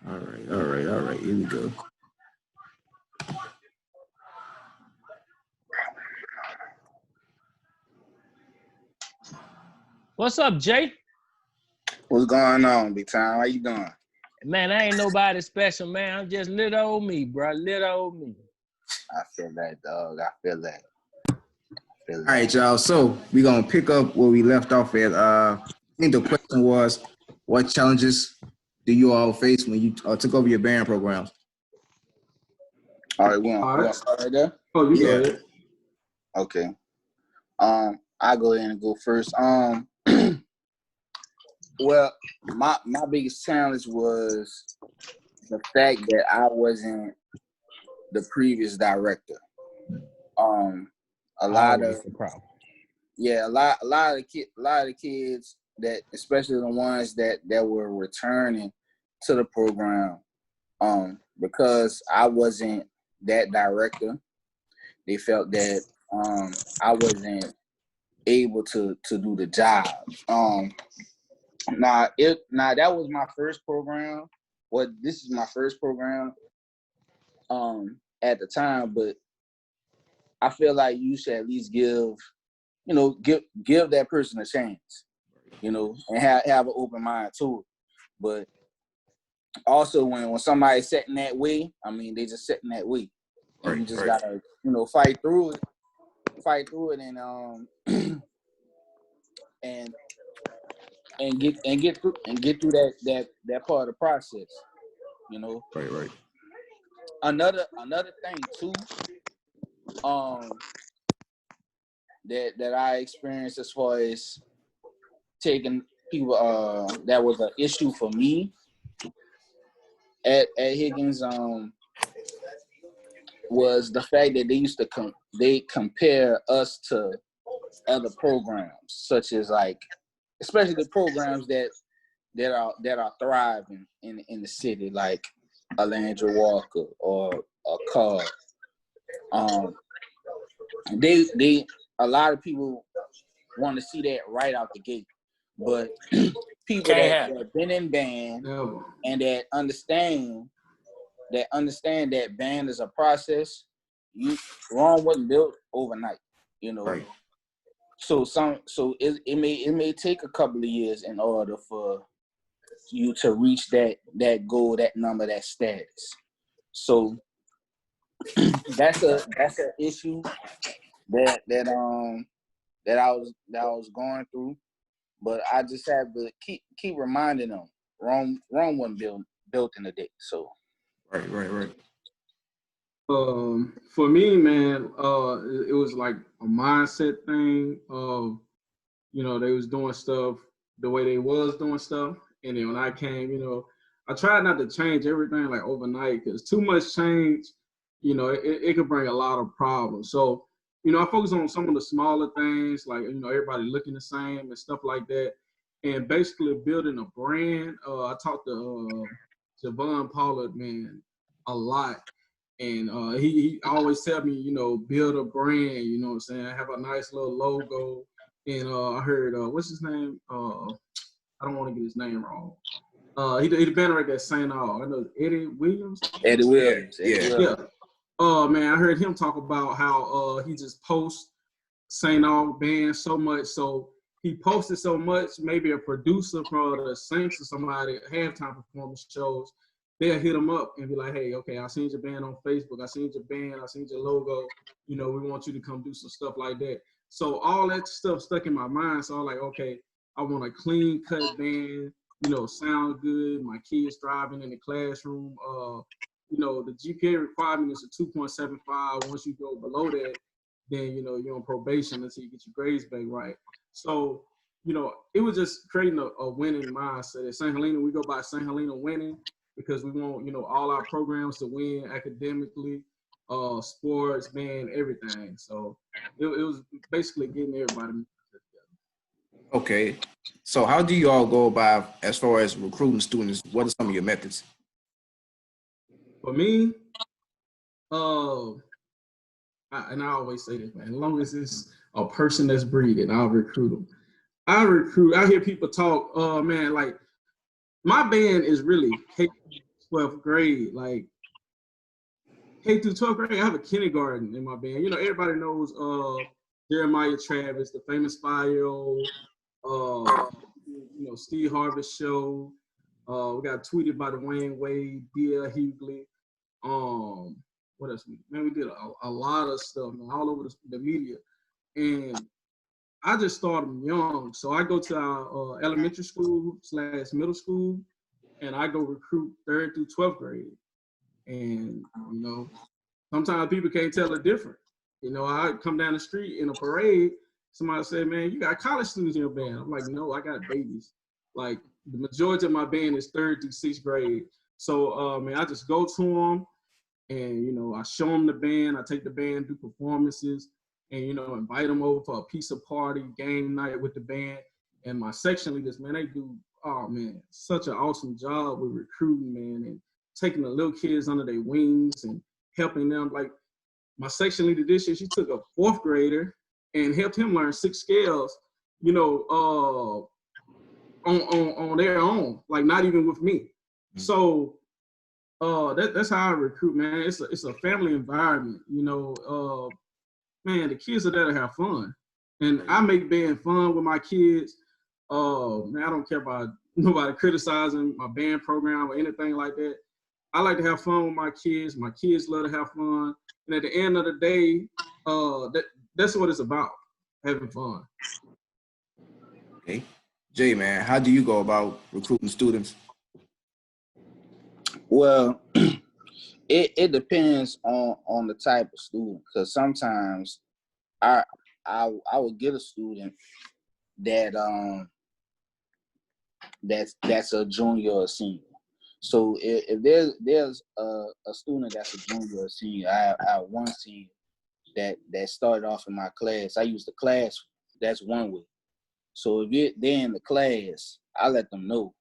All right, all right, all right. Here we go. What's up, Jay? What's going on, big time? How you doing? Man, I ain't nobody special, man. I'm just little old me, bro. Little old me. I feel that, dog. I feel that. All right, y'all. So we're gonna pick up where we left off at. I think the question was, what challenges do you all face when you took over your band programs? All right, we gonna start right there. Oh, you go ahead. Okay. I go ahead and go first. Well, my biggest challenge was the fact that I wasn't the previous director. A lot of the kids that, especially the ones that were returning to the program, because I wasn't that director, they felt that I wasn't able to do the job. Now that was my first program. Well, this is my first program at the time, but I feel like you should at least give that person a chance, and have an open mind to it. But also when somebody's setting that way, I mean, they just setting that way. And you just gotta, fight through it and get through that part of the process, Right. Another thing too, that I experienced as far as taking people, that was an issue for me at Higgins, was the fact that they used to compare us to other programs, such as, like, especially the programs that are thriving in the city, like Alandra Walker or Carr. They a lot of people want to see that right out the gate, but people that have been in band and that understand that band is a process. Rome wasn't built overnight, Right. So it may take a couple of years in order for you to reach that goal, that number, that status. So that's an issue that I was going through, but I just have to keep reminding them Rome wasn't built in a day. So Right. For me, man, it was like a mindset thing of, they was doing stuff the way they was doing stuff. And then when I came, I tried not to change everything like overnight, because too much change, it could bring a lot of problems. So, I focus on some of the smaller things, like, everybody looking the same and stuff like that. And basically building a brand. I talked to Javon Pollard, man, a lot. And he always tell me, build a brand, you know what I'm saying? Have a nice little logo. And I heard, what's his name? I don't want to get his name wrong. He the banner at that St. I know Eddie Williams. Yeah. Man, I heard him talk about how he just posts St. Band so much. So he posted so much, maybe a producer from the Saints or somebody at halftime performance shows, they'll hit him up and be like, hey, okay, I seen your band on Facebook. I seen your band. I seen your logo. We want you to come do some stuff like that. So all that stuff stuck in my mind. So I'm like, okay, I want a clean cut band, sound good. My kids thriving in the classroom. The GPA requirement is a 2.75. Once you go below that, then, you're on probation until you get your grades back right. So, it was just creating a winning mindset. At St.Helena, we go by St.Helena winning, because we want, all our programs to win academically, sports, band, everything. So it was basically getting everybody together. Okay. So how do you all go about as far as recruiting students? What are some of your methods? For me, and I always say this, man, as long as it's a person that's breathing, I'll recruit them. I hear people talk, man, like, my band is really 12th grade, like K through 12th grade, I have a kindergarten in my band. You know, everybody knows Jeremiah Travis, the famous 5-year-old, you know, Steve Harvey show. We got tweeted by Dwayne Wade, D.L. Hughley. What else? Man, we did a lot of stuff, man, all over the media. And I just started young. So I go to our elementary school / middle school, and I go recruit 3rd through 12th grade. And, you know, sometimes people can't tell the difference. You know, I come down the street in a parade, somebody say, man, you got college students in your band. I'm like, no, I got babies. Like, the majority of my band is 3rd through 6th grade. So, man, I just go to them and, you know, I show them the band. I take the band, do performances, and, you know, invite them over for a pizza party, game night with the band. And my section leaders, man, they do, oh, man, such an awesome job with recruiting, man, and taking the little kids under their wings and helping them. Like, my section leader this year, she took a 4th grader and helped him learn 6 scales, you know, on their own, like not even with me. So that's how I recruit, man. It's a family environment, you know. Man, the kids are there to have fun, and I make band fun with my kids. Man, I don't care about nobody criticizing my band program or anything like that. I like to have fun with my kids. My kids love to have fun, and at the end of the day, that's what it's about, having fun. Okay. Jay, man, how do you go about recruiting students? Well, it depends on the type of student, because sometimes I would get a student that that's a junior or senior. So if there's a student that's a junior or senior, I have one senior that started off in my class. I use the class, that's one way. So if they're in the class, I let them know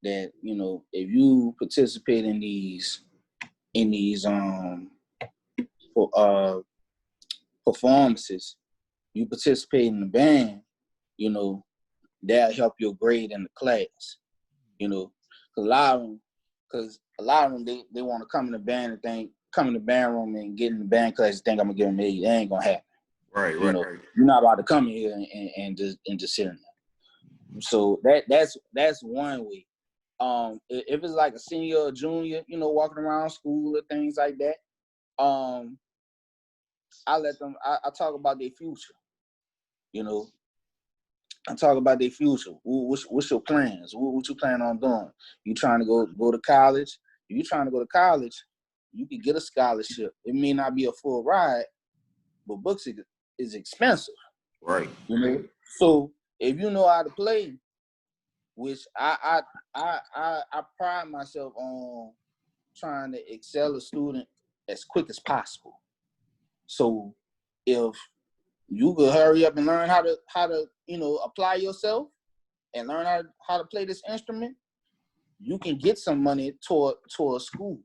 that, you know, if you participate in these performances, you participate in the band, you know, that'll help your grade in the class. You know, because a lot of them they want to come in the band and come in the band room and get in the band class and think I'm gonna give them A. That ain't gonna happen. Right. You know, you're not about to come in here and just sit in there. So that's one way. If it's like a senior or junior, you know, walking around school or things like that, I let them. I talk about their future. You know, I talk about their future. What's your plans? What you plan on doing? You trying to go to college? If you trying to go to college, you can get a scholarship. It may not be a full ride, but books is expensive. Right. You know, so if you know how to play, which I pride myself on trying to excel a student as quick as possible. So if you could hurry up and learn how to you know, apply yourself and learn how to play this instrument, you can get some money toward school.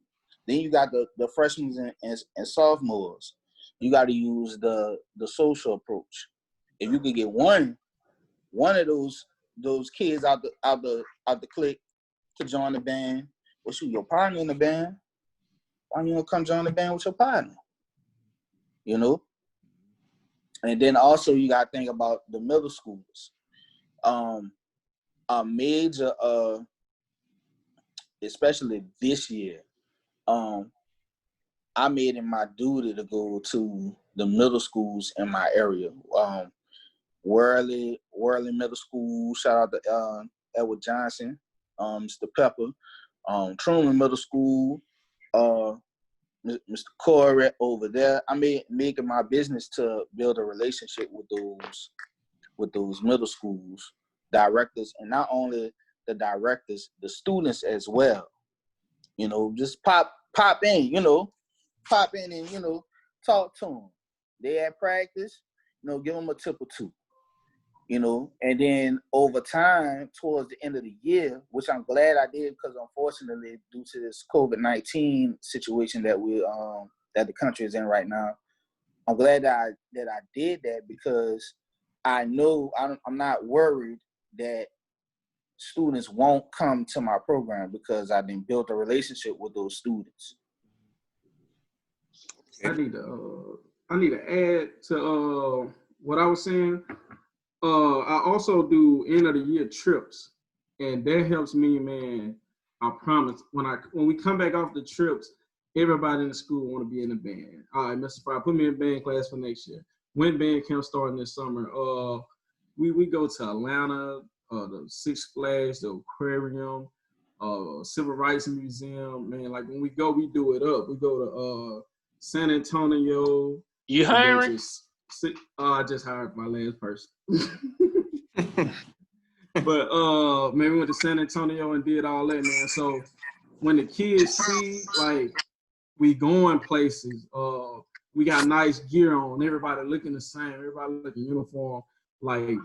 Then you got the freshmen and sophomores. You got to use the social approach. If you could get one of those kids out the clique to join the band, well, shoot, your partner in the band, why you don't come join the band with your partner? You know? And then also you got to think about the middle schoolers. A major, especially this year, I made it my duty to go to the middle schools in my area. Worley Middle School, shout out to Edward Johnson, Mr. Pepper. Truman Middle School, Mr. Corey over there. I made it my business to build a relationship with those middle schools directors, and not only the directors, the students as well. You know, just pop in, you know, and, you know, talk to them. They at practice, you know, give them a tip or two. You know, and then over time, towards the end of the year, which I'm glad I did, because unfortunately, due to this COVID-19 situation that that the country is in right now, I'm glad that I did that, because I know I'm not worried that students won't come to my program because I done built a relationship with those students. I need to add to what I was saying. I also do end of the year trips, and that helps me, man. I promise. When we come back off the trips, everybody in the school want to be in the band. All right, Mr. Frye, put me in band class for next year. When band camp starting this summer? We go to Atlanta, the Six Flags, the Aquarium, Civil Rights Museum. Man, like when we go, we do it up. We go to San Antonio. You hiring? I just hired my last person. But man, we went to San Antonio and did all that, man. So when the kids see like we going places, we got nice gear on, everybody looking the same, everybody looking uniform, like,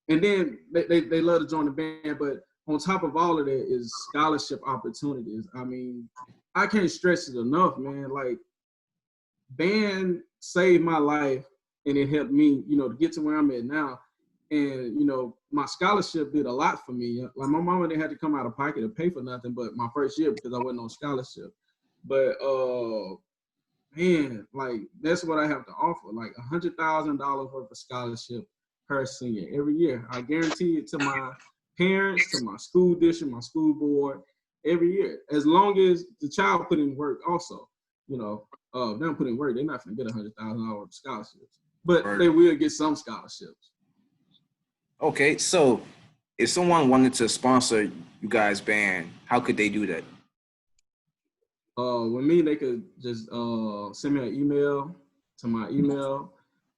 and then they love to join the band. But on top of all of that is scholarship opportunities. I mean, I can't stress it enough, man. Like, band saved my life, and it helped me, you know, to get to where I'm at now. And, you know, my scholarship did a lot for me. Like, my mama didn't have to come out of pocket to pay for nothing but my first year because I wasn't on scholarship. But, man, like, that's what I have to offer, like $100,000 worth of scholarship per senior every year. I guarantee it to my parents, to my school district, my school board, every year. As long as the child put in work also, you know. If they don't put in work, they're not going to get $100,000 worth of scholarships. But they will get some scholarships. Okay, so if someone wanted to sponsor you guys' band, how could they do that? With me, they could just send me an email to my email,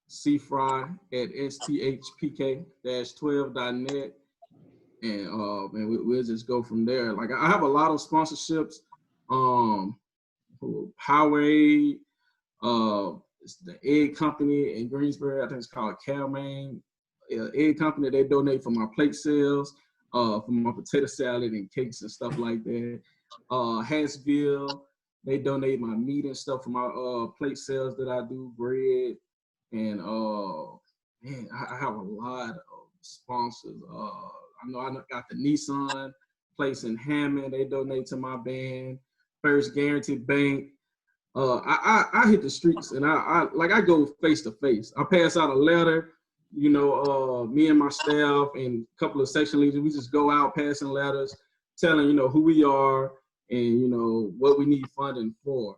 cfrye@sthpk-12.net, and we'll just go from there. Like, I have a lot of sponsorships. Powerade, it's the egg company in Greensboro. I think it's called Calmaine. Egg company, they donate for my plate sales, for my potato salad and cakes and stuff like that. Hansville, they donate my meat and stuff for my plate sales that I do, bread. And man, I have a lot of sponsors. I know I got the Nissan place in Hammond, they donate to my band. First Guaranty Bank. I hit the streets, and I go face to face. I pass out a letter, you know, me and my staff and a couple of section leaders, we just go out passing letters, telling, you know, who we are and, you know, what we need funding for.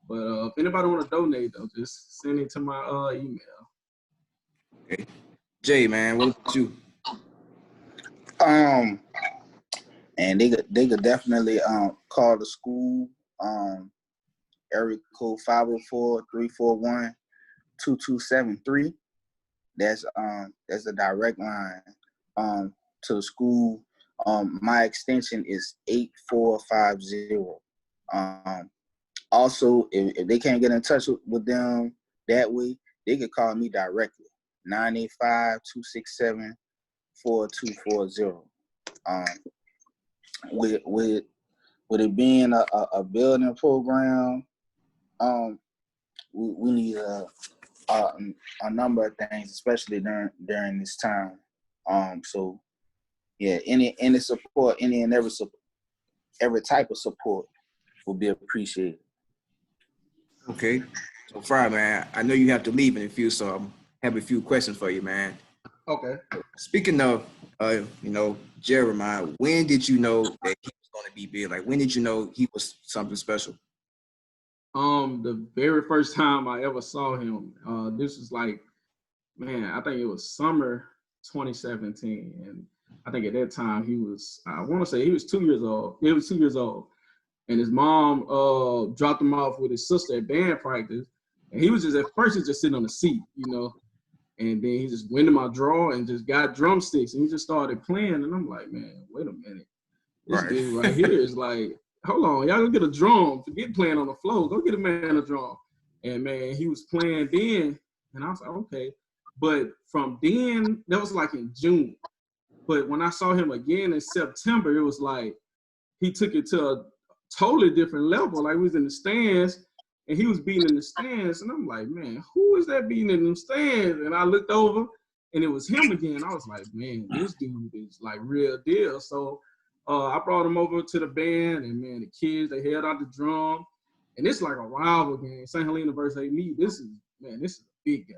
But if anybody want to donate, though, just send it to my email. Okay. Jay, man, what about you? And they could definitely call the school, area code 504-341-2273. That's a direct line to the school. My extension is 8450. Also, if they can't get in touch with them that way, they could call me directly, 985-267-4240. With it being a building program, we need a number of things, especially during this time. So yeah, any support, any and every type of support will be appreciated. Okay, so Frye, man, I know you have to leave in a few, so I have a few questions for you, man. Okay. Speaking of, you know, Jeremiah, when did you know that he was going to be big? Like, when did you know he was something special? The very first time I ever saw him, this was like, man, I think it was summer 2017, and I think at that time he was, I want to say he was 2 years old. He was 2 years old, and his mom dropped him off with his sister at band practice, and he was just, at first he was just sitting on the seat, you know, and then he just went in my drawer and just got drumsticks, and he just started playing, and I'm like, man, wait a minute, this dude right here is like, hold on, y'all go get a drum. Forget playing on the floor. Go get a man a drum. And man, he was playing then, and I was like, okay. But from then, that was like in June. But when I saw him again in September, it was like he took it to a totally different level. Like, we was in the stands, and he was beating in the stands, and I'm like, man, who is that beating in the stands? And I looked over, and it was him again. I was like, man, this dude is like real deal. So I brought him over to the band, and man, the kids, they held out the drum, and it's like a rival game. St. Helena versus A. This is a big game.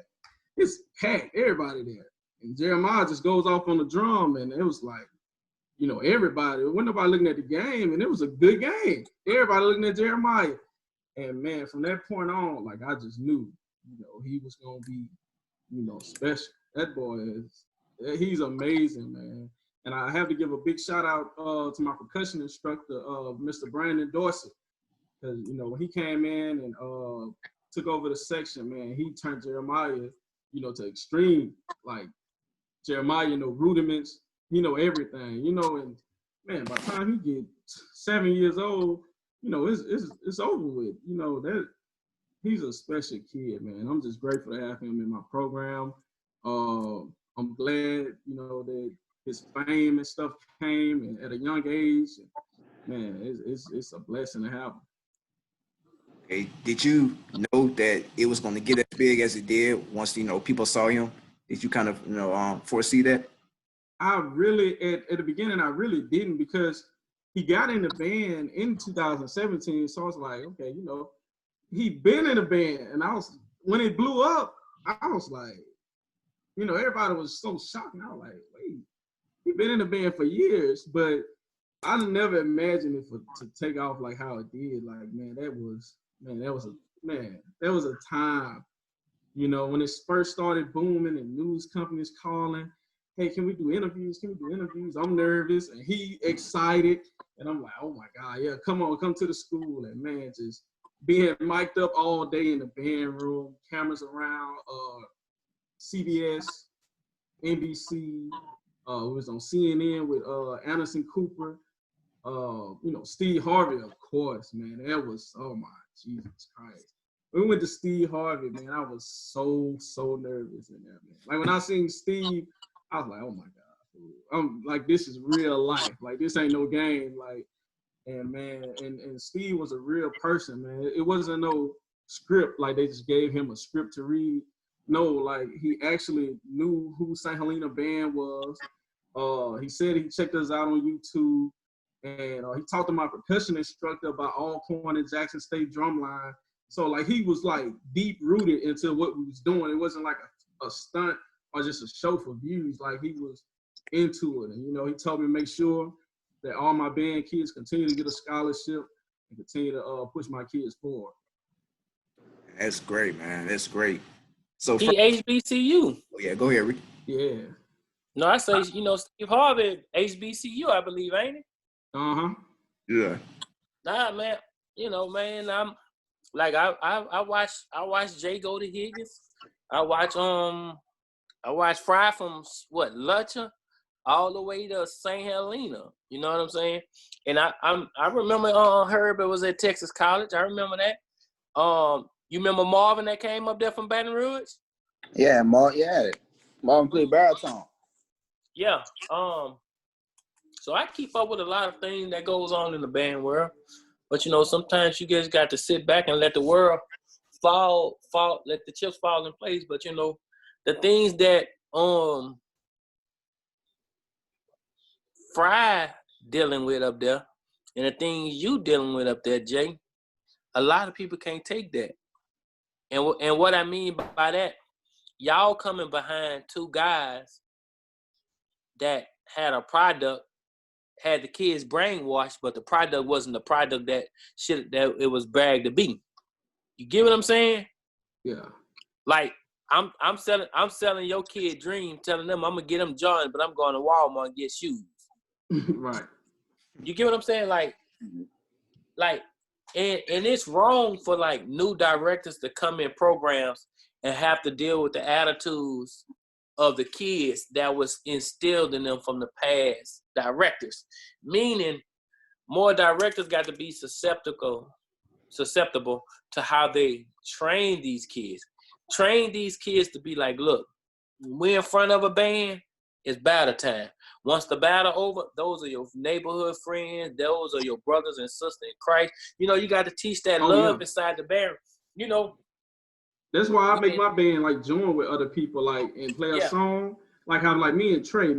It's packed, everybody there. And Jeremiah just goes off on the drum, and it was like, you know, everybody, wasn't nobody looking at the game, and it was a good game. Everybody looking at Jeremiah. And man, from that point on, like, I just knew, you know, he was gonna be, you know, special. That boy he's amazing, man. And I have to give a big shout out to my percussion instructor, Mr. Brandon Dorsey. Because, you know, when he came in and took over the section, man, he turned Jeremiah, you know, to extreme. Like, Jeremiah, you know, rudiments, you know, everything, you know, and man, by the time he get 7 years old, you know, it's over with. You know, that he's a special kid, man. I'm just grateful to have him in my program. I'm glad, you know, that his fame and stuff came and at a young age. Man, it's a blessing to have him. Okay. Did you know that it was going to get as big as it did once, you know, people saw him? Did you kind of, you know, foresee that? I really, at the beginning, I really didn't, because he got in the band in 2017. So I was like, okay, you know, he'd been in the band. And when it blew up, I was like, you know, everybody was so shocked. And I was like, wait, he'd been in the band for years, but I never imagined it to take off like how it did. Like, man, that was a time, you know, when it first started booming and news companies calling, hey, can we do interviews? I'm nervous, and he excited. And I'm like, oh my God, yeah, come to the school. And man, just being mic'd up all day in the band room, cameras around, CBS, NBC, we was on CNN with Anderson Cooper, you know, Steve Harvey, of course, man. That was, oh my Jesus Christ. When we went to Steve Harvey, man, I was so nervous in that, man. Like, when I seen Steve, I was like, oh my God. I'm like, this is real life. Like, this ain't no game. Like, and man, and Steve was a real person, man. It wasn't no script, like they just gave him a script to read. No, like, he actually knew who St. Helena Band was. He said he checked us out on YouTube, and he talked to my percussion instructor about Alcorn and Jackson State drumline. So, like, he was like deep rooted into what we was doing. It wasn't like a stunt or just a show for views. Like, he was into it. And, you know, he told me to make sure that all my band kids continue to get a scholarship and continue to push my kids forward. That's great, man. That's great. So he HBCU. Oh, yeah, go ahead, Rick. Yeah. No, I say, you know, Steve Harvey, HBCU, I believe, ain't it? Uh-huh. Yeah. Nah, man. You know, man, I'm like, I watch Jay go to Higgins. I watch Frye from Lutcher all the way to St. Helena. You know what I'm saying? And I remember Herb was at Texas College. I remember that. You remember Marvin that came up there from Baton Rouge? Yeah, Marvin played baritone. Yeah. So I keep up with a lot of things that goes on in the band world. But, you know, sometimes you just got to sit back and let the world let the chips fall in place. But, you know, the things that Frye dealing with up there and the things you dealing with up there, Jay, a lot of people can't take that. And what I mean by that, y'all coming behind two guys that had a product, had the kids brainwashed, but the product wasn't the product that it was bragged to be. You get what I'm saying? Yeah. Like, I'm selling your kid dream, telling them I'm gonna get them John, but I'm going to Walmart and get shoes. Right. You get what I'm saying? Like, and it's wrong for like new directors to come in programs and have to deal with the attitudes of the kids that was instilled in them from the past directors. Meaning, more directors got to be susceptible to how they train these kids. Train these kids to be like, look, we're in front of a band, it's battle time. Once the battle over, those are your neighborhood friends. Those are your brothers and sisters in Christ. You know, you got to teach that love inside the band. You know, that's why I make my band like join with other people, like, and play a song. Like how, like, me and Trey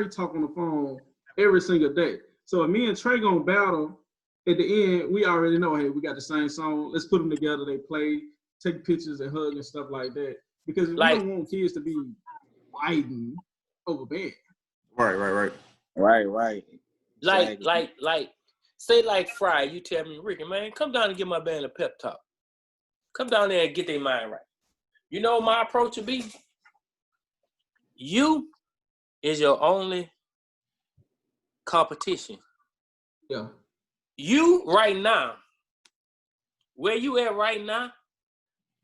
talk on the phone every single day. So if me and Trey gonna battle, at the end, we already know, hey, we got the same song. Let's put them together. They play, take pictures and hug and stuff like that. Because we don't want kids to be fighting over band. Right. Exactly. Like, say like Frye, you tell me, Ricky, man, come down and give my band a pep talk. Come down there and get their mind right. You know what my approach would be? You is your only competition. Yeah. You right now, where you at right now,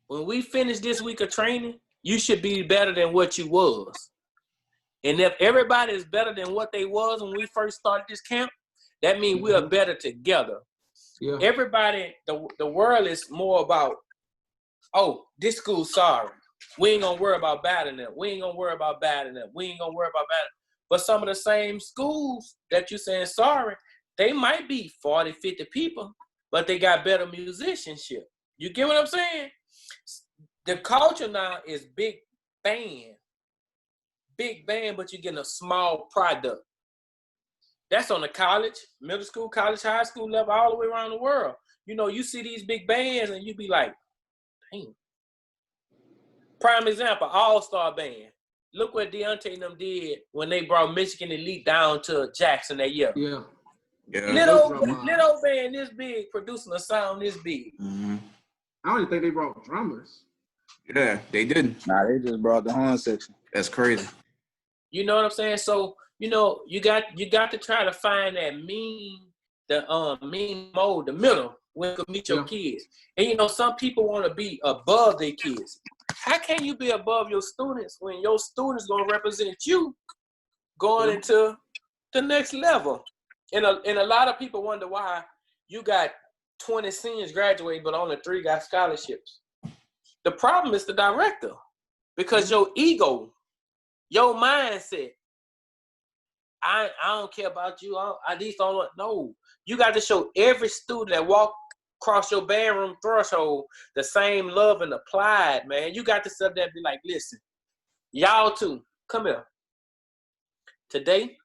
when we finish this week of training, you should be better than what you was. And if everybody is better than what they was when we first started this camp, that means we are better together. Yeah. Everybody, the world is more about, oh, this school's sorry. We ain't gonna worry about battling them. We ain't gonna worry about battling them. We ain't gonna worry about battling. But some of the same schools that you saying sorry, they might be 40, 50 people, but they got better musicianship. You get what I'm saying? The culture now is big band, but you're getting a small product. That's on the college, middle school, college, high school level, all the way around the world. You know, you see these big bands and you be like, damn. Prime example, All-Star Band. Look what Deontay and them did when they brought Michigan Elite down to Jackson that year. Yeah. Little band this big, producing a sound this big. Mm-hmm. I don't even think they brought drummers. Yeah, they didn't. Nah, they just brought the horn section. That's crazy. You know what I'm saying? So, you know, you got to try to find that mean mode, the middle, when you can meet your kids. And you know, some people want to be above their kids. How can you be above your students when your students gonna represent you going into the next level? And a lot of people wonder why you got 20 seniors graduating, but only 3 got scholarships. The problem is the director, because your ego, your mindset. I don't care about you. I least don't want. No, you got to show every student that walk across your band room threshold the same love and applied, man. You got to sit there and be like, listen, y'all too, come here. Today,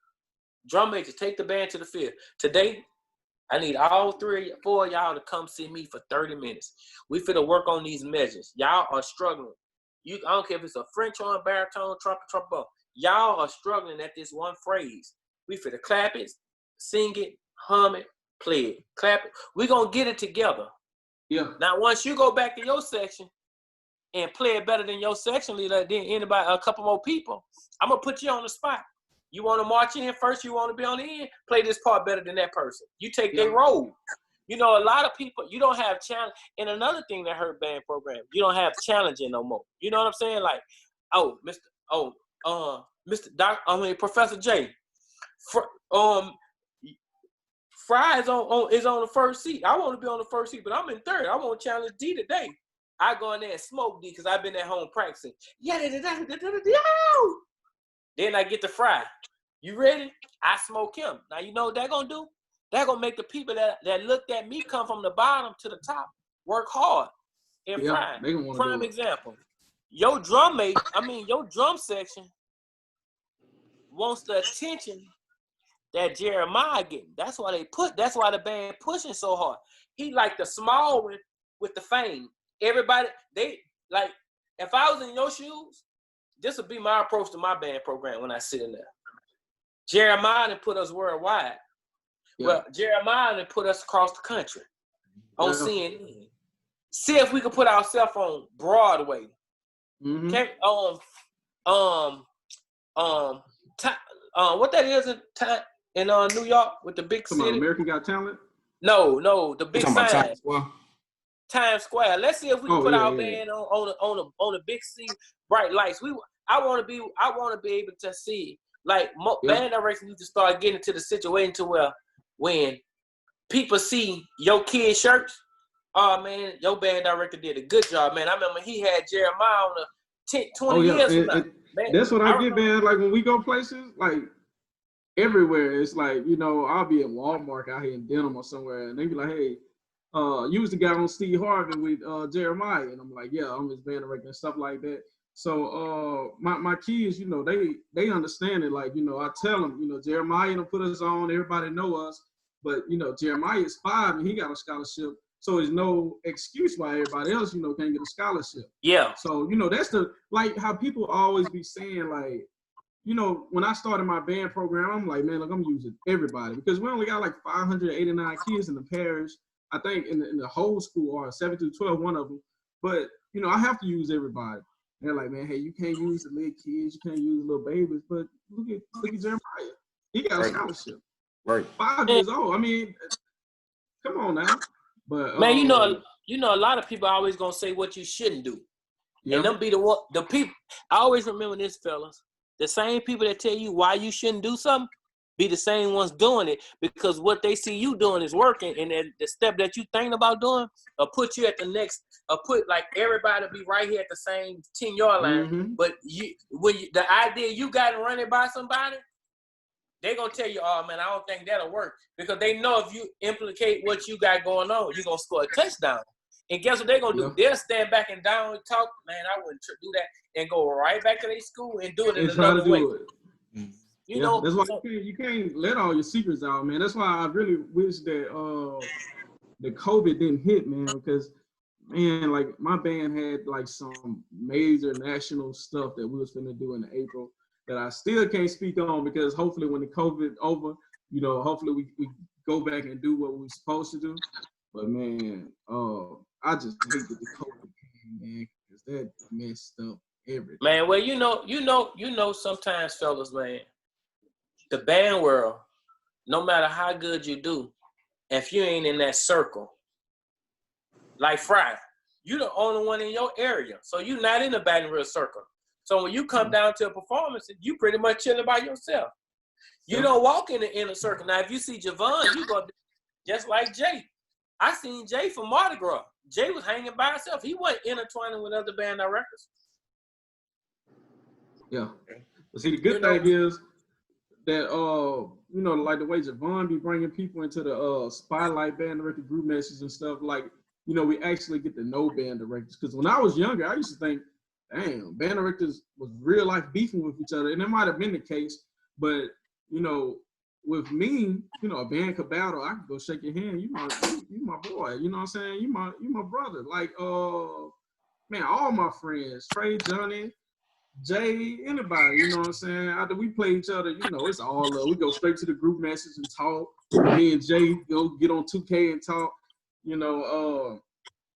drum majors, take the band to the field. Today, I need all 3 or 4 of y'all to come see me for 30 minutes. We finna work on these measures. Y'all are struggling. I don't care if it's a French horn, baritone, trumpet, trombone. Y'all are struggling at this one phrase. We finna clap it, sing it, hum it, play it, clap it. We gonna get it together. Yeah. Now, once you go back to your section and play it better than your section leader, then anybody, a couple more people, I'm gonna put you on the spot. You want to march in first, you want to be on the end, play this part better than that person. You take their role. You know, a lot of people, you don't have challenge. And another thing that hurt band program, you don't have challenging no more. You know what I'm saying? Like, Professor J, Frye is on the first seat. I want to be on the first seat, but I'm in third. I want to challenge D today. I go in there and smoke D because I've been at home practicing. Then I get to Frye. You ready? I smoke him. Now, you know what that going to do? That going to make the people that looked at me come from the bottom to the top work hard. And Frye, prime example. Your drum section wants the attention that Jeremiah getting. That's why the band pushing so hard. He like the small one with the fame. Everybody, if I was in your shoes, this would be my approach to my band program when I sit in there. Jeremiah done put us worldwide. Yeah. Well, Jeremiah done put us across the country on CNN. See if we can put ourselves on Broadway. Mm-hmm. What that is in New York with the big city? American Got Talent? No, the big sign. Times Square. Let's see if we can put our band on the big scene, bright lights. I want to be able to see band directors need to start getting to the situation to where when people see your kid's shirts, oh man, your band director did a good job, man. I remember he had Jeremiah on the 20 years from now. Man, that's what I get, man. Like when we go places, like everywhere, it's like, you know, I'll be at Walmart out here in Denham or somewhere, and they be like, hey, you was the guy on Steve Harvey with Jeremiah. And I'm like, yeah, I'm his band director and stuff like that. So my kids, you know, they understand it. Like, you know, I tell them, you know, Jeremiah don't put us on, everybody know us, but you know, Jeremiah is 5 and he got a scholarship. So there's no excuse why everybody else, you know, can't get a scholarship. Yeah. So, you know, that's the, like how people always be saying, like, you know, when I started my band program, I'm like, man, look, I'm using everybody because we only got like 589 kids in the parish. I think in the whole school are 7 through 12, one of them. But, you know, I have to use everybody. And they're like, man, hey, you can't use the little kids, you can't use little babies. But look at Jeremiah. He got a scholarship. Right. 5 years old. I mean, come on now. But Man, you know, a lot of people are always gonna say what you shouldn't do. Yeah. And them be the people. I always remember this, fellas. The same people that tell you why you shouldn't do something be the same ones doing it because what they see you doing is working, and then the step that you thinking about doing will put you at the next. Put like everybody be right here at the same 10-yard line. Mm-hmm. But the idea you got to run it by somebody, they gonna tell you, oh man, I don't think that'll work because they know if you implicate what you got going on, you're gonna score a touchdown. And guess what they're gonna do? They'll stand back and down and talk, man, I wouldn't do that, and go right back to their school and do it in another way. You know, that's why you can't let all your secrets out, man. That's why I really wish that the COVID didn't hit, man, because man, like my band had like some major national stuff that we was finna do in April that I still can't speak on because hopefully when the COVID over, you know, hopefully we go back and do what we're supposed to do. But man, I just hate that the COVID came, man, because that messed up everything. Man, well, you know, sometimes, fellas, man, the band world, no matter how good you do, if you ain't in that circle, like Frye, you the only one in your area, so you're not in the Baton Rouge circle. So when you come down to a performance, you pretty much chilling by yourself. You don't walk in the inner circle. Now, if you see Javon, you go just like Jay. I seen Jay from Mardi Gras. Jay was hanging by himself. He wasn't intertwining with other band directors. Yeah. But see, the good thing is that, you know, like the way Javon be bringing people into the spotlight band director group messages and stuff, like, you know, we actually get to know band directors. Because when I was younger, I used to think, damn, band directors was real life beefing with each other. And it might have been the case, but, you know, with me, you know, a band could battle, I could go shake your hand. You my boy. You know what I'm saying? You my brother. Like, man, all my friends, Trey, Johnny, Jay, anybody, you know what I'm saying? After we play each other, you know, it's all love. We go straight to the group message and talk. Me and Jay go get on 2K and talk. You know,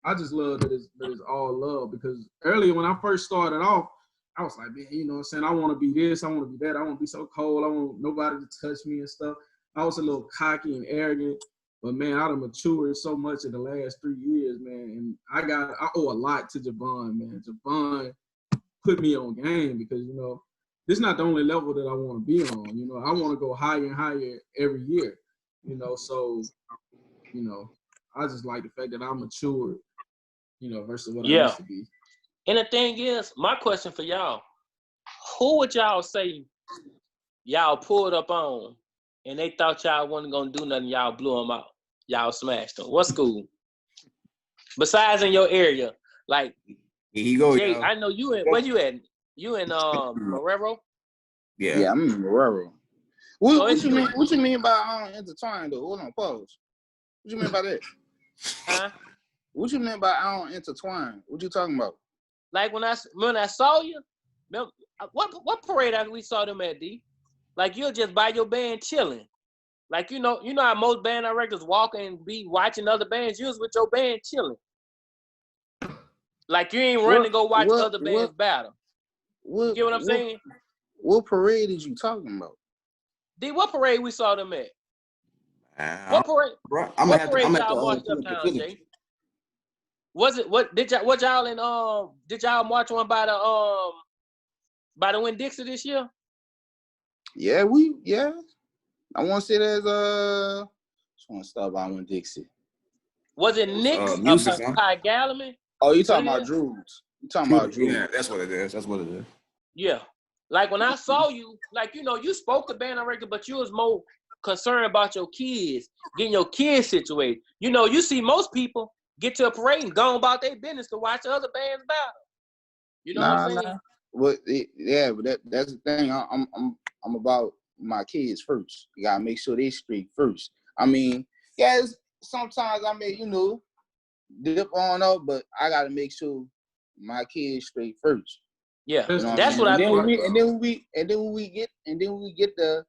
I just love that it's all love because earlier when I first started off, I was like, man, you know what I'm saying? I want to be this, I want to be that, I want to be so cold, I want nobody to touch me and stuff. I was a little cocky and arrogant, but man, I done matured so much in the last 3 years, man. And I owe a lot to Javon, man. Javon put me on game because, you know, this is not the only level that I want to be on. You know, I want to go higher and higher every year, you know, so, you know, I just like the fact that I'm matured, you know, versus what I used to be. And the thing is, my question for y'all, who would y'all say y'all pulled up on and they thought y'all wasn't going to do nothing, y'all blew them out? Y'all smashed them. What school? Besides in your area, like, here you go, Jay, I know you in, where you at? You in Marrero? Yeah, I'm in Marrero. What you mean by intertwined though? Hold on, pause. What you mean by that? Huh? What you mean by I don't intertwine? What you talking about? Like when I saw you, what parade we saw them at, D? Like you're just by your band chilling. Like you know how most band directors walk and be watching other bands. You was with your band chilling. Like you ain't running to go watch other bands battle. You get what I'm saying? What parade is you talking about? D, what parade we saw them at? What parade? What parade y'all marched uptown, Jay? Was it did y'all march one by the Winn-Dixie this year? Yeah, I want to say there's just want to stop by Winn-Dixie. Was it Nick's Ty Galliman? Oh, you talking about Drew's? You talking about Drew? Yeah, that's what it is. Yeah, like when I saw you, like you spoke to band director, but you was more concerned about your kids, getting your kids situated. You see most people get to a parade and go about their business to watch other bands battle. You know what I'm saying? But that's the thing. I'm about my kids first. You gotta make sure they straight first. I mean, yes, sometimes I may, dip on up, but I gotta make sure my kids straight first. Yeah, You know what that's I'm what I saying? mean. And then when we get the,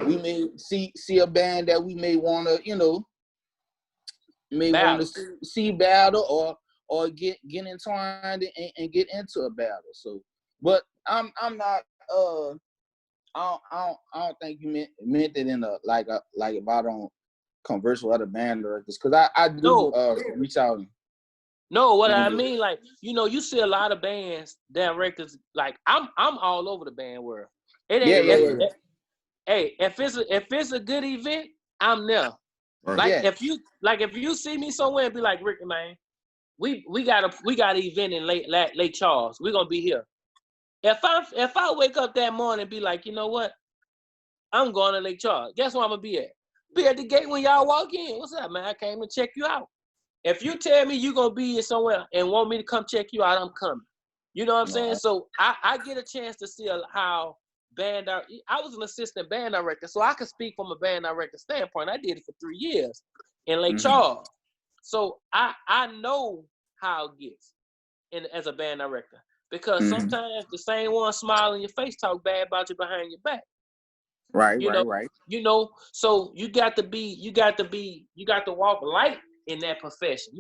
we may see a band that we may wanna, see battle or get entwined and get into a battle. So, but I'm not I don't think you meant it in a like if I don't converse with other band directors, because I do reach out. No, what I mean, like, you see a lot of bands, directors, like I'm all over the band world. It ain't hey, if it's a good event, I'm there. Right. Like if you see me somewhere and be like, Ricky, man, we got an event in Lake Charles. We're gonna be here. If I wake up that morning and be like, you know what? I'm going to Lake Charles. Guess where I'm gonna be at? Be at the gate when y'all walk in. What's up, man? I came to check you out. If you tell me you're gonna be here somewhere and want me to come check you out, I'm coming. You know what I'm saying? So I get a chance to see how I was an assistant band director, so I could speak from a band director standpoint. I did it for 3 years in Lake Charles. So I know how it gets as a band director, because sometimes the same one smile in your face talk bad about you behind your back. Right. So you got to walk light in that profession,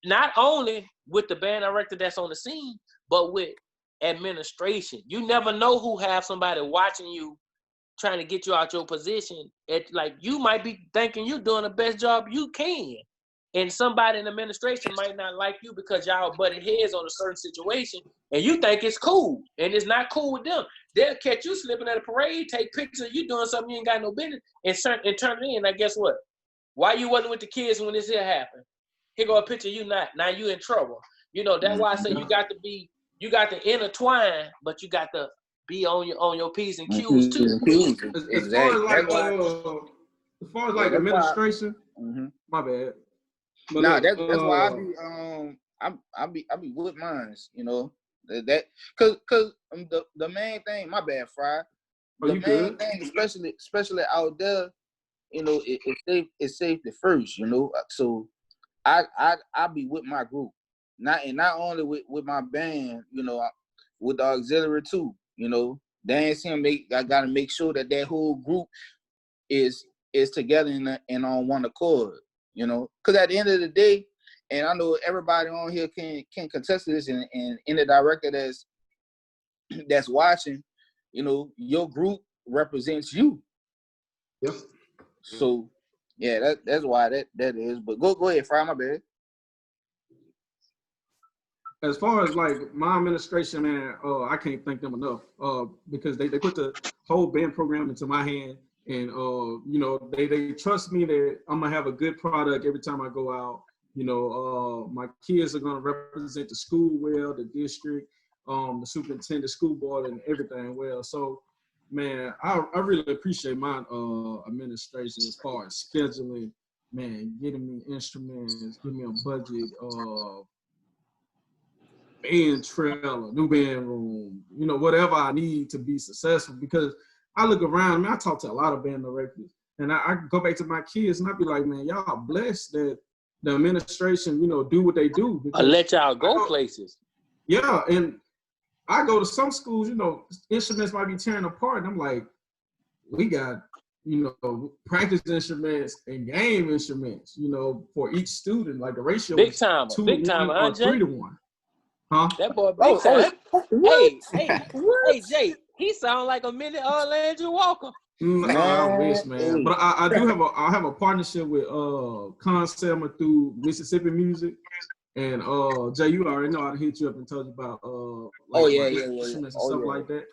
not only with the band director that's on the scene, but with administration. You never know who have somebody watching you, trying to get you out your position. Like, you might be thinking you're doing the best job you can, and somebody in administration might not like you because y'all butted heads on a certain situation, and you think it's cool, and it's not cool with them. They'll catch you slipping at a parade, take pictures of you doing something you ain't got no business, and turn it in. Now, guess what? Why you wasn't with the kids when this here happened? Here go a picture of you not. Now you in trouble. That's why I say you got to intertwine, but you got to be on your P's and Q's too. As far as administration, my bad. But that's why I be with mines, that cause the main thing, my bad, Frye. The main thing, especially out there, it's safety first, So I be with my group, not only with my band, with the auxiliary too, dancing. I gotta make sure that whole group is together and on one accord, because at the end of the day, and I know everybody on here can contest this, and the director that's watching, your group represents you. Yep. So yeah, that's why that is. But go ahead, Frye, my bad. As far as like my administration, man, I can't thank them enough. Because they put the whole band program into my hand, and they trust me that I'm gonna have a good product every time I go out. My kids are gonna represent the school well, the district, the superintendent, school board, and everything well. So, man, I really appreciate my administration as far as scheduling, man, getting me instruments, giving me a budget, band trailer, new band room, whatever I need to be successful. Because I look around, I talk to a lot of band directors, and I go back to my kids and I be like, man, y'all blessed that the administration, do what they do. I'll let y'all go places. Yeah, and I go to some schools, instruments might be tearing apart, and I'm like, we got, practice instruments and game instruments, for each student. Like the ratio big is time, 2 to 1 or 3 to 1. Huh? That boy big time. Hey, Jay, he sound like a mini Andrew Walker. I wish, man. But I have a partnership with Con Selma through Mississippi Music. And Jay, you already know I hit you up and told you about instruments and stuff like that.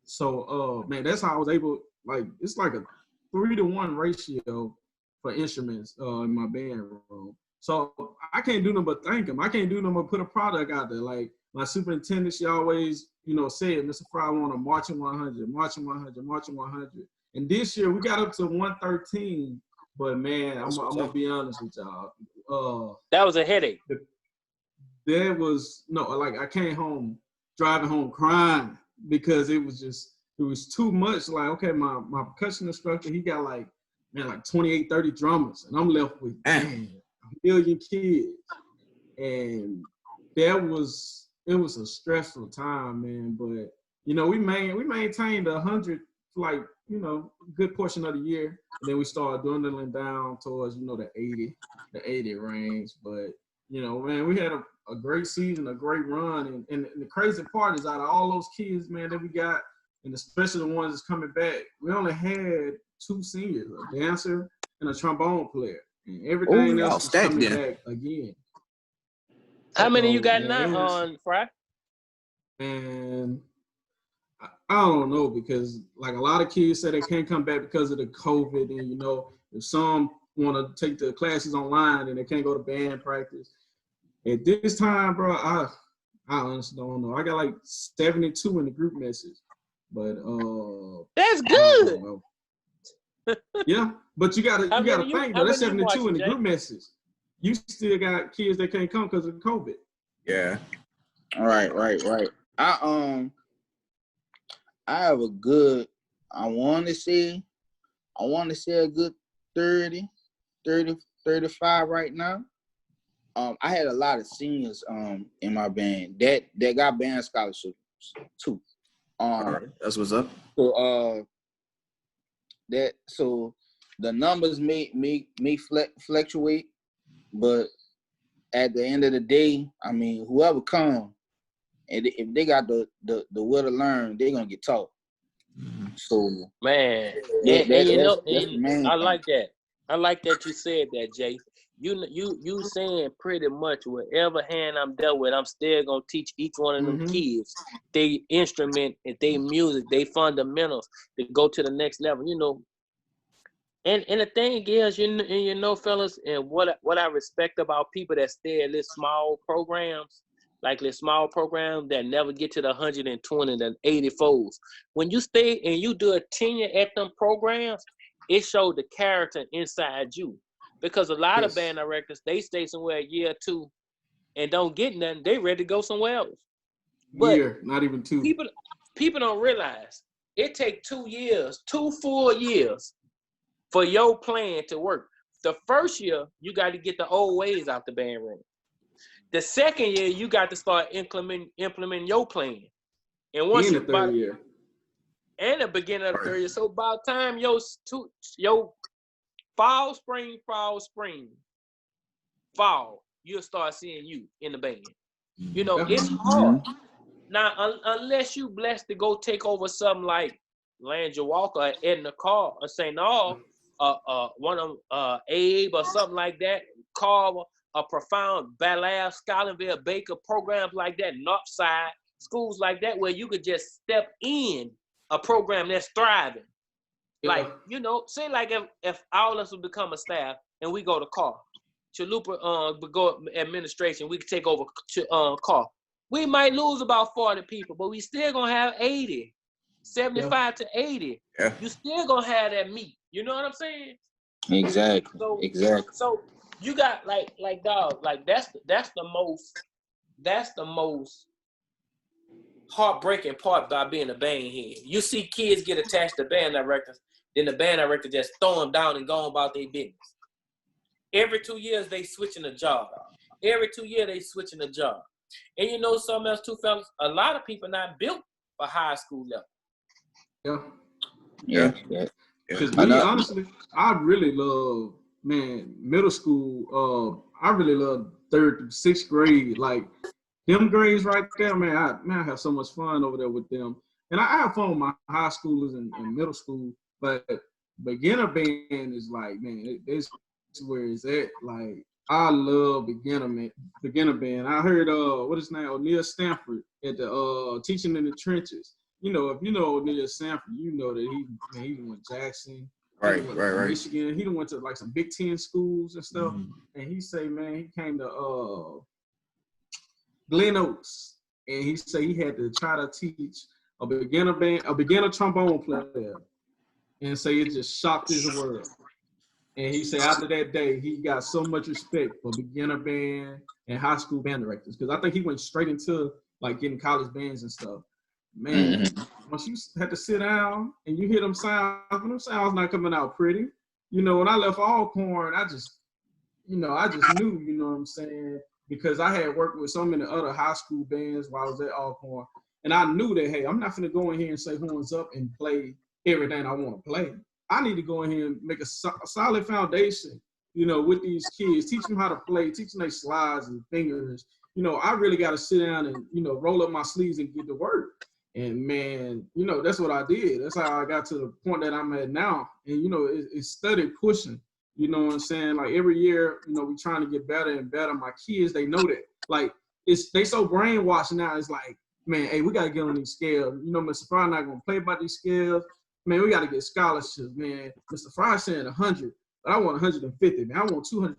So man, that's how I was able, like, it's like a 3 to 1 ratio for instruments in my band room. So I can't do nothing but thank him. I can't do nothing but put a product out there. Like my superintendent, she always, said, Mr. Frye, I want a marching 100, marching 100, marching 100. And this year we got up to 113. But man, I'm gonna be honest with y'all. That was a headache. There was I came home driving home crying because it was too much. Like, okay, my percussion instructor, he got like 28, 30 drummers, and I'm left with a million kids. And it was a stressful time, man. But we maintained 100 for like a good portion of the year, and then we started dwindling down towards the 80 range. But man, we had a great season, a great run, and the crazy part is out of all those kids, man, that we got, and especially the ones that's coming back, we only had 2 seniors, a dancer and a trombone player, and everything else is coming back again. How many you got now on Frye? And I don't know, because like a lot of kids say they can't come back because of the COVID, and if some want to take the classes online and they can't go to band practice. At this time, bro, I honestly don't know. I got like 72 in the group message, but that's good. Yeah, but you gotta think though. That's 72 in the group message. You still got kids that can't come because of COVID. Yeah. Right. I have a good, I want to say a good 30, 35 right now. I had a lot of seniors in my band that got band scholarships too. That's what's up. So the numbers may fluctuate, but at the end of the day, I mean, whoever come, and if they got the will to learn, they're gonna get taught. So man, I like that. I like that you said that, Jay. You saying pretty much whatever hand I'm dealt with, I'm still gonna teach each one of them kids they instrument and they music, they fundamentals to go to the next level. And the thing is, fellas, and what I respect about people that stay at these small programs, like this small program that never get to the 120 and 80 folds. When you stay and you do a tenure at them programs, it shows the character inside you. Because a lot of band directors, they stay somewhere a year or 2 and don't get nothing. They ready to go somewhere else. But not even 2. People don't realize it takes 2 years, 2 full years for your plan to work. The first year, you got to get the old ways out the band room. The second year, you got to start implementing your plan. And once in the third year. And the beginning of the third year. So by the time your fall, you'll start seeing you in the band. It's hard. Now, unless you blessed to go take over something like Landry Walker or Edna Carr or St. All, one of Abe or something like that, Carver, a Profound, Bel-Air, Scotlandville, Baker, programs like that, Northside, schools like that, where you could just step in a program that's thriving. Like, say like if all of us would become a staff and we go to Carr, Chalupa would go administration, we could take over Carr. We might lose about 40 people, but we still gonna have 80, 75 to 80. Yeah. You still gonna have that meat. You know what I'm saying? Exactly. So you got like dog, like that's the most heartbreaking part about being a band head. You see kids get attached to band directors, then the band director just throw them down and go about their business. Every 2 years they switching a job. Every 2 years they switching a job. And something else too, fellas, a lot of people not built for high school level. Yeah. Because honestly, I really love, middle school. I really love 3rd through 6th grade. Like, them grades right there, I have so much fun over there with them. And I have fun with my high schoolers and middle school. But beginner band is like, this is where it's at. Like, I love beginner band. I heard what is his name, O'Neal Stanford at the Teaching in the Trenches. If you know O'Neal Stanford, you know that he went to Jackson, right, Michigan. He went to like some Big Ten schools and stuff. And he say, he came to Glen Oaks, and he said he had to try to teach a beginner trombone player, and say it just shocked his world. And he said after that day, he got so much respect for beginner band and high school band directors, because I think he went straight into like getting college bands and stuff. Man, once you had to sit down and you hear them sounds, when them sounds not coming out pretty. You know, when I left Alcorn, I just knew, you know what I'm saying? Because I had worked with so many other high school bands while I was at Alcorn. And I knew that, hey, I'm not going to go in here and say horns up and play everything I want to play. I need to go in here and make a solid foundation, you know, with these kids, teach them how to play, teach them their slides and fingers. You know, I really got to sit down and, you know, roll up my sleeves and get to work. And man, you know, that's what I did. That's how I got to the point that I'm at now. And, you know, it's steady pushing. You know what I'm saying? Like every year, you know, we trying to get better and better. My kids, they know that. Like they so brainwashed now. It's like, man, hey, we gotta get on these scales. You know, Mr. Frye not gonna play by these scales. Man, we gotta get scholarships, man. Mr. Frye saying 100, but I want 150, man. I want $200,000.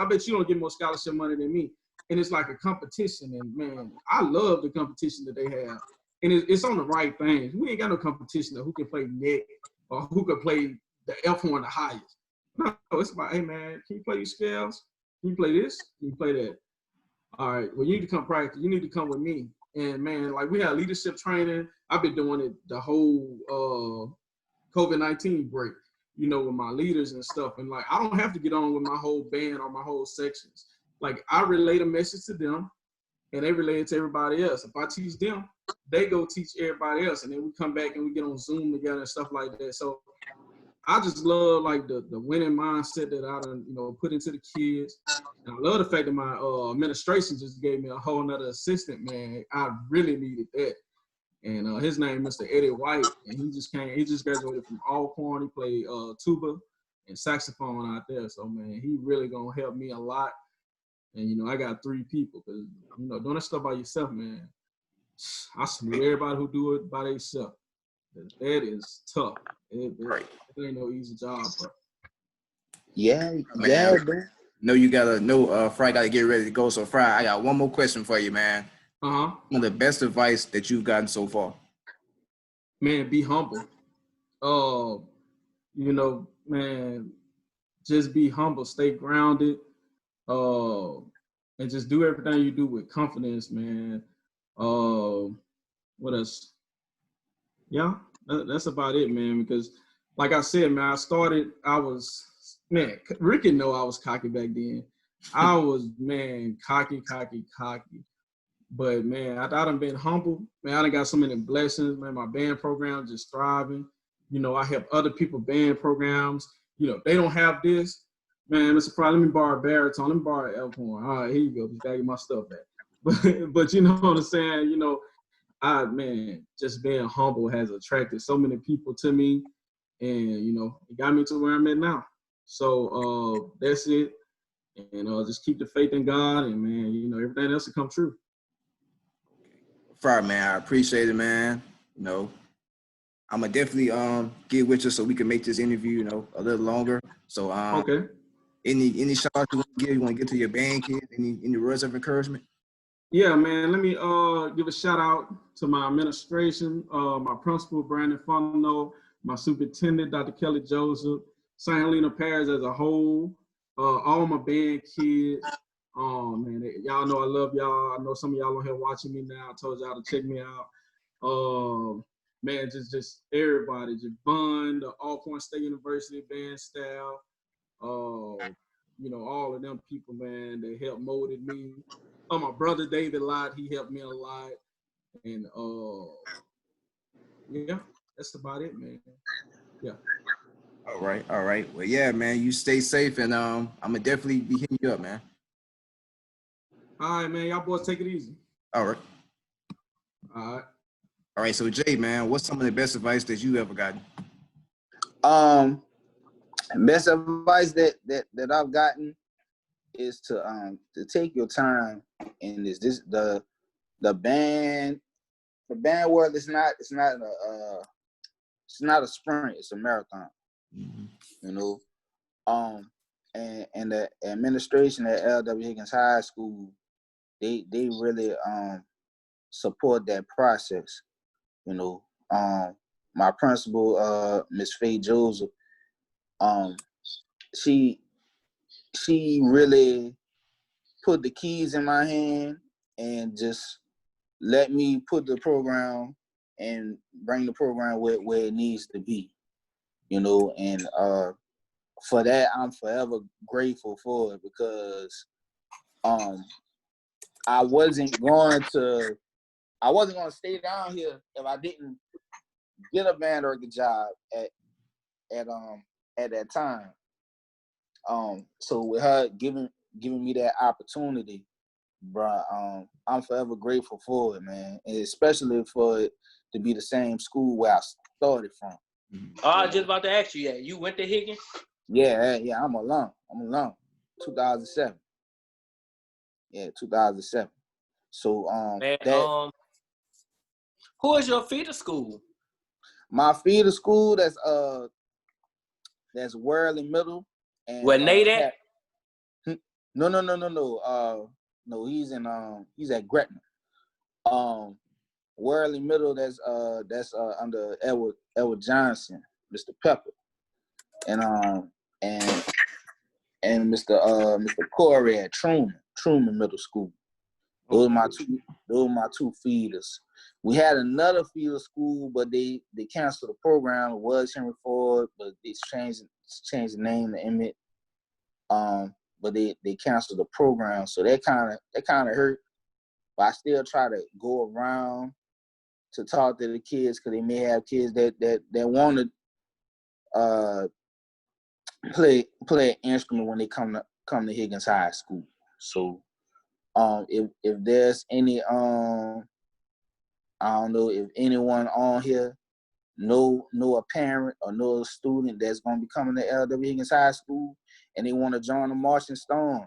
I bet you don't get more scholarship money than me. And it's like a competition. And man, I love the competition that they have. And it's on the right things. We ain't got no competition of who can play neck or who can play the F horn the highest. No, it's about, hey, man, can you play these scales? Can you play this? Can you play that? All right, well, you need to come practice. You need to come with me. And, man, like, we had leadership training. I've been doing it the whole COVID-19 break, you know, with my leaders and stuff. And, like, I don't have to get on with my whole band or my whole sections. Like, I relate a message to them, and they relay it to everybody else. If I teach them, they go teach everybody else. And then we come back and we get on Zoom together and stuff like that. So, I just love like the winning mindset that I done, you know, put into the kids. And I love the fact that my administration just gave me a whole nother assistant, man. I really needed that. And his name Mr. Eddie White, and he just graduated from Alcorn. He played tuba and saxophone out there. So man, he really gonna help me a lot. And you know, I got 3 people, because you know, doing that stuff by yourself, man, I salute everybody who do it by themselves. That is tough. It ain't no easy job, bro. Yeah, Man, bro. Frye got to get ready to go. So Frye, I got one more question for you, man. Uh-huh. One of the best advice that you've gotten so far? Man, be humble. You know, man, just be humble, stay grounded, and just do everything you do with confidence, man. What else? Yeah, that's about it, man. Because, like I said, man, Ricky know I was cocky back then. I was, man, cocky. But, man, I done been humble. Man, I done got so many blessings, man. My band program just thriving. You know, I help other people band programs. You know, they don't have this. Man, Mr. Frye, let me borrow a baritone. Let me borrow an F horn. All right, here you go. Just gotta get my stuff back. But you know what I'm saying? You know, just being humble has attracted so many people to me. And, you know, it got me to where I'm at now. So that's it. And just keep the faith in God. And, man, you know, everything else will come true. Frye, man, I appreciate it, man. You know, I'm gonna definitely get with you so we can make this interview, you know, a little longer. So Okay. Any shout out you want to give? You want to get to your band kids? Any words of encouragement? Yeah, man. Let me give a shout out to my administration, my principal Brandon Fontenot, my superintendent Dr. Kelly Joseph, St.Helena Parish as a whole, all my band kids. Man, y'all know I love y'all. I know some of y'all on here watching me now. I told y'all to check me out. Man, just everybody, Javon, the Alcorn State University band staff, you know, all of them people, man, they helped molded me. My brother David Lott, he helped me a lot. And yeah, that's about it, man. Yeah. All right. Well, yeah, man, you stay safe, and I'm gonna definitely be hitting you up, man. All right, man. Y'all boys take it easy. All right. All right. So Jay, man, what's some of the best advice that you ever gotten? Best advice that I've gotten is to take your time in this. The band world is not a sprint, it's a marathon. Mm-hmm. You know, and the administration at L.W. Higgins High School, they really support that process. You know, my principal, Miss Faye Joseph, she really put the keys in my hand and just let me put the program and bring the program where it needs to be, you know, and for that I'm forever grateful for it, because I wasn't going to stay down here if I didn't get a band director job at that time. So with her giving me that opportunity, bro, I'm forever grateful for it, man, and especially for it to be the same school where I started from. Oh, I was just about to ask you that. You went to Higgins? Yeah, I'm alum. 2007. Yeah, 2007. So Man, that who is your feeder school? my feeder school, that's Worley Middle and Where Nate at? No. No, he's at Gretna. Worley Middle, that's under Edward Johnson, Mr. Pepper, and Mr. Corey at Truman Middle School. Those are my two feeders. We had another feeder school, but they canceled the program. It was Henry Ford, but they changed the name to Emmett. But they canceled the program, so that kind of hurt. But I still try to go around to talk to the kids, because they may have kids that want to play an instrument when they come to Higgins High School. So if there's any I don't know if anyone on here know a parent or know a student that's gonna be coming to LW Higgins High School and they want to join the Marching Storm,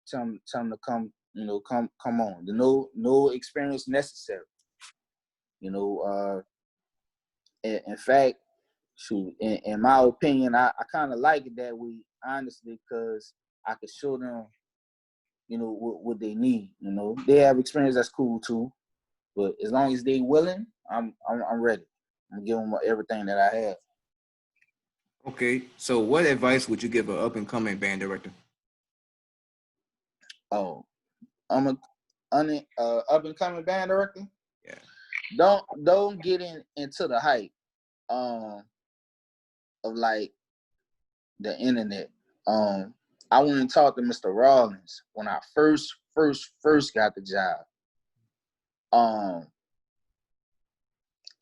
tell them to come, come on. No experience necessary. In fact, shoot, in my opinion, I kind of like it that way, honestly, because I could show them, what they need. They have experience, that's cool too, but as long as they willing, I'm ready. I'm giving them everything that I have. Okay, so what advice would you give an up and coming band director? Oh, I'm a up and coming band director. Yeah. Don't get into the hype of like the internet. I went and talked to Mr. Rawlins when I first got the job.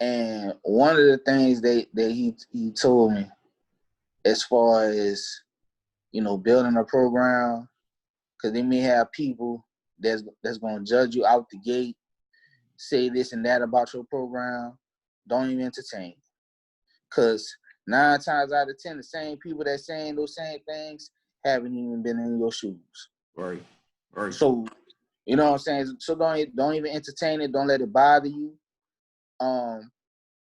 And one of the things that he told me, as far as building a program, because they may have people that's gonna judge you out the gate, say this and that about your program. Don't even entertain, because 9 times out of 10, the same people that saying those same things haven't even been in your shoes. Right. So, you know what I'm saying? So don't even entertain it. Don't let it bother you.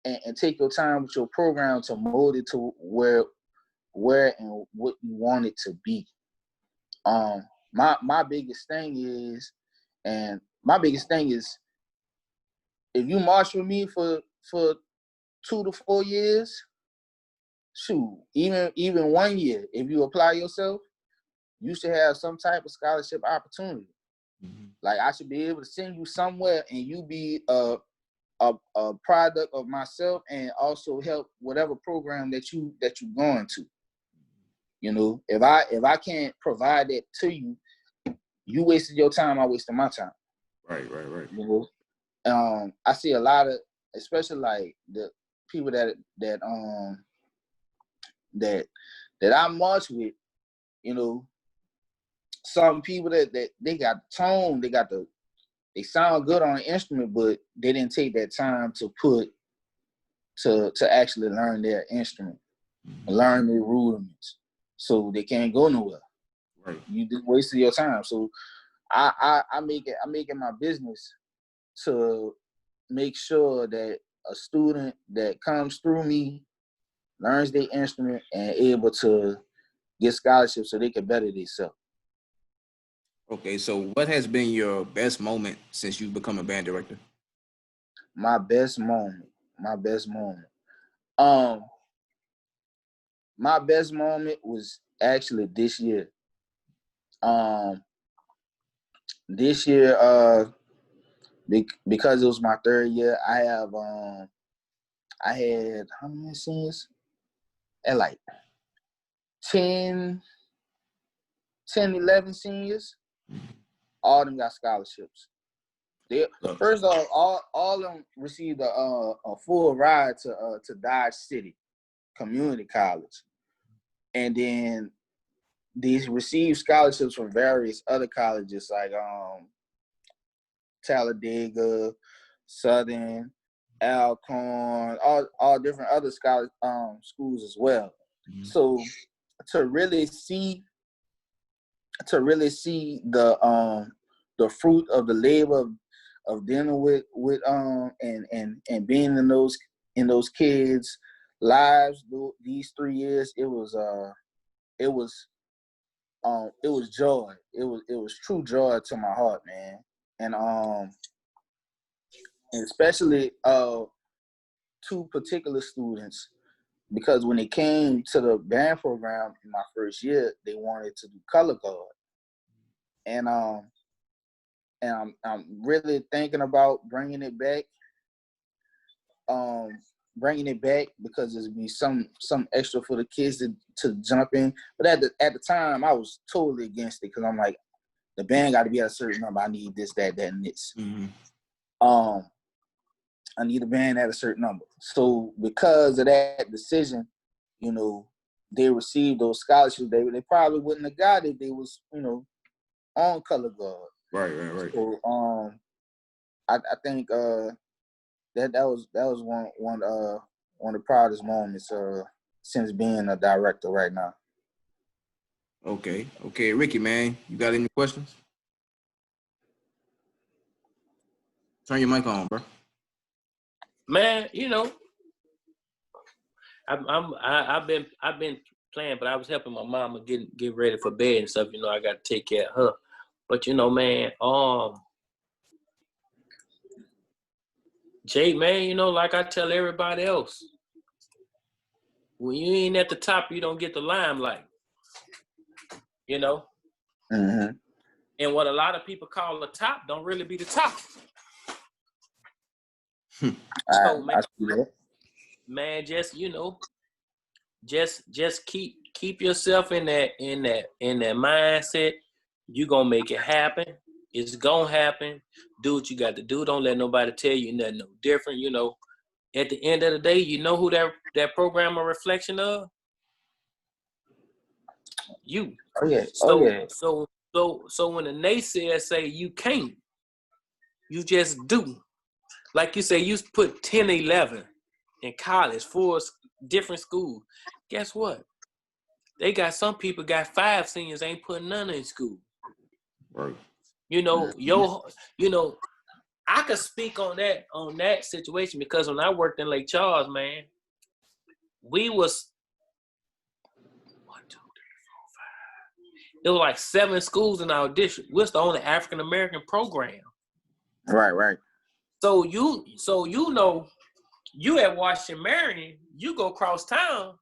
And take your time with your program to mold it to where and what you want it to be. My biggest thing is, if you march with me for 2 to 4 years, shoot, even 1 year, if you apply yourself, you should have some type of scholarship opportunity. Mm-hmm. Like, I should be able to send you somewhere and you be a product of myself, and also help whatever program that you're going to. If I can't provide that to you, you wasted your time, I wasted my time. Right. I see a lot of, especially like the people that I march with, some people that they got the tone, they sound good on an instrument, but they didn't take that time to actually learn their instrument, learn their rudiments, so they can't go nowhere. Right. You just wasted your time. So I make it my business to make sure that a student that comes through me learns their instrument and able to get scholarships so they can better themselves. Okay, so what has been your best moment since you've become a band director? My best moment. My best moment was actually this year. This year, because it was my third year, I had how many seniors? At like 10, 11 seniors. All of them got scholarships. First of all of them received a full ride to Dodge City Community College, and then these received scholarships from various other colleges like Talladega, Southern, Alcorn, all different other schools as well. Mm-hmm. So to really see the fruit of the labor of dealing with and being in those kids' lives these 3 years, it was joy. It was true joy to my heart, man. And especially two particular students, because when they came to the band program in my first year, they wanted to do color guard. And I'm really thinking about bringing it back. Because there's be some extra for the kids to jump in. But at the time, I was totally against it because I'm like, the band got to be at a certain number. I need this, that, and this. Mm-hmm. I need a band at a certain number. So because of that decision, you know, they received those scholarships. They probably wouldn't have got it if they was, you know, on color guard. Right. So I think that was one of the proudest moments since being a director right now. Okay, Ricky, man, you got any questions? Turn your mic on, bro. Man, you know, I've been playing, but I was helping my mama get ready for bed and stuff. You know, I got to take care of her. But you know, man, Jay, man, you know, like I tell everybody else, when you ain't at the top, you don't get the limelight. You know, mm-hmm. And what a lot of people call the top don't really be the top. So man, just you know, just keep yourself in that mindset. You gonna make it happen. It's gonna happen. Do what you got to do. Don't let nobody tell you nothing no different. You know, at the end of the day, you know who that program a reflection of? You. Oh yeah. So when the naysayers say you can't, you just do. Like you say, you put 10, 11 in college, 4 different schools. Guess what? They got some people got 5 seniors, ain't putting none in school. Right. You know, I could speak on that situation because when I worked in Lake Charles, man, we was 1, 2, 3, 4, 5. There was like 7 schools in our district. We're the only African American program. Right. So you know, you at Washington Marion, you go across town,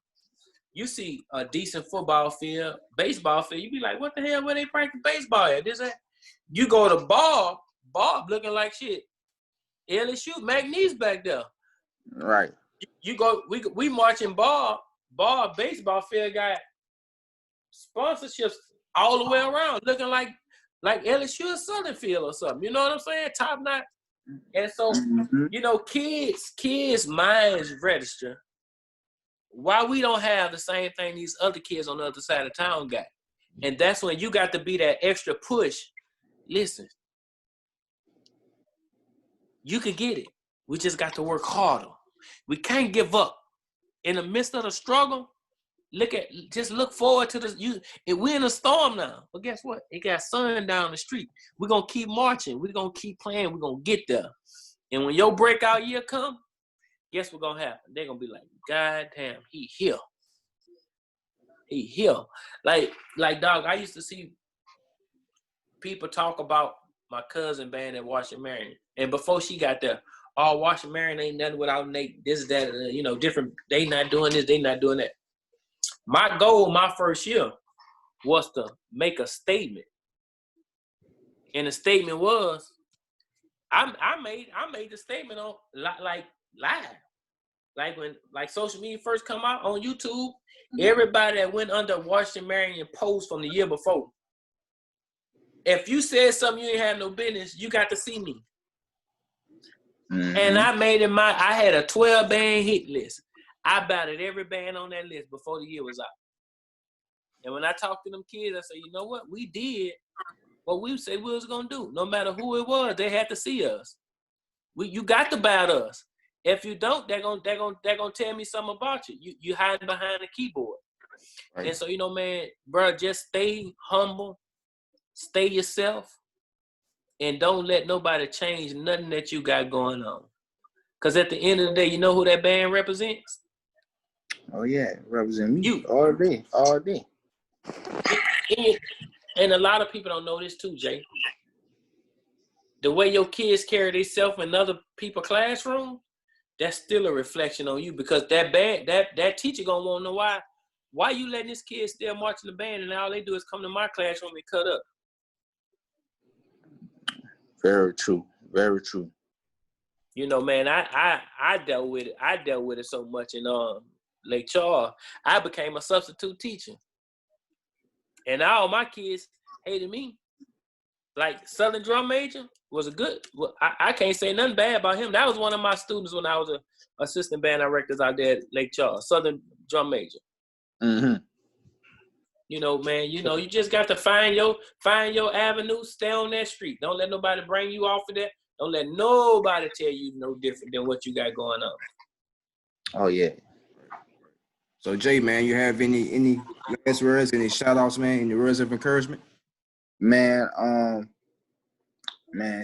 you see a decent football field, baseball field. You be like, what the hell? Where they practice baseball at? This that. You go to Bob looking like shit. LSU, McNeese back there. Right. You go, we marching Bob baseball field got sponsorships all the way around, looking like LSU or Southern Field or something. You know what I'm saying? Top notch. And so, you know, kids' minds register. Why we don't have the same thing these other kids on the other side of town got. And that's when you got to be that extra push. Listen, you could get it. We just got to work harder. We can't give up. In the midst of the struggle, look forward to this. We're in a storm now. But guess what? It got sun down the street. We're going to keep marching. We're going to keep playing. We're going to get there. And when your breakout year come, guess what's going to happen? They're going to be like, God damn, he here. He here. Like, dog, I used to see people talk about my cousin band at Washington Marion. And before she got there, Washington Marion ain't nothing without Nate, this, that, you know, different. They not doing this, they not doing that. My goal my first year was to make a statement. And the statement was, I made the statement on like live. Like when social media first come out on YouTube, everybody that went under Washington Marion post from the year before. If you said something you didn't have no business, you got to see me. And I made it I had a 12-band hit list. I batted every band on that list before the year was out. And when I talked to them kids, I said, you know what? We did what we said we was gonna do. No matter who it was, they had to see us. You got to bat us. If you don't, they're gonna tell me something about you. You hiding behind the keyboard. Right. And so, you know, man, bro, just stay humble, stay yourself, and don't let nobody change nothing that you got going on. Because at the end of the day, you know who that band represents? Oh, yeah, represent me. You. All day. And a lot of people don't know this too, Jay. The way your kids carry themselves in other people's classroom, that's still a reflection on you, because that teacher gonna want to know why you letting this kid still march in the band and all they do is come to my classroom and cut up. Very true. Very true. You know, man, I dealt with it. I dealt with it so much in Lake Charles. I became a substitute teacher, and all my kids hated me. Like Southern drum major was a good. I can't say nothing bad about him. That was one of my students when I was a assistant band director out there at Lake Charles. Southern drum major. Mm-hmm. You know, man. You know, you just got to find your avenue. Stay on that street. Don't let nobody bring you off of that. Don't let nobody tell you no different than what you got going on. Oh yeah. So Jay, man, you have any last words, any shout outs, man, any words of encouragement? Man,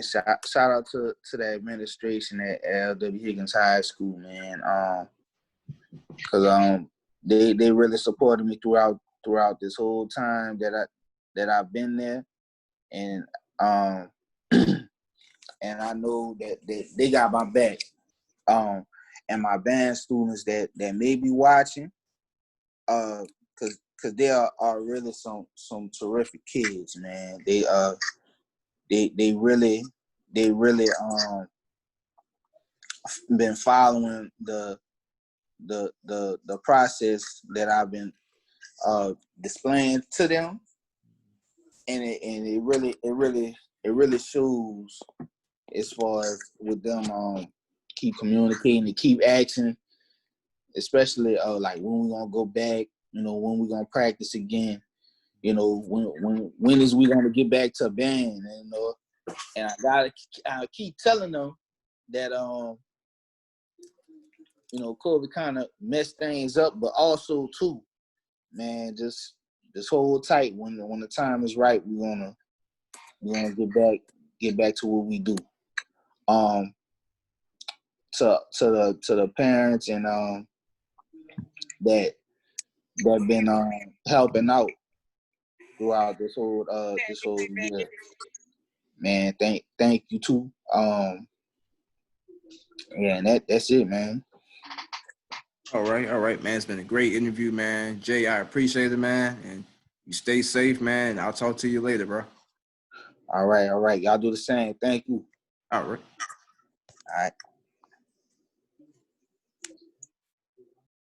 shout out to the administration at L.W. Higgins High School, man. Cause they really supported me throughout this whole time that I've been there, and and I know that they got my back. And my band students that may be watching, cause they are really some terrific kids, man. They really been following the process that I've been displaying to them, and it really shows as far as with them keep communicating and keep asking, especially like when we gonna go back, you know, when we gonna practice again, you know, when is we gonna get back to a band, and, you know, and I keep telling them that you know, COVID kind of messed things up, but also too, man, just hold tight. When the time is right, we're gonna get back to what we do. To the parents and that been helping out throughout this whole year. Man, thank you too. Yeah, and that's it, man. All right, man. It's been a great interview, man. Jay, I appreciate it, man. And you stay safe, man. I'll talk to you later, bro. All right. Y'all do the same. Thank you. All right. All right.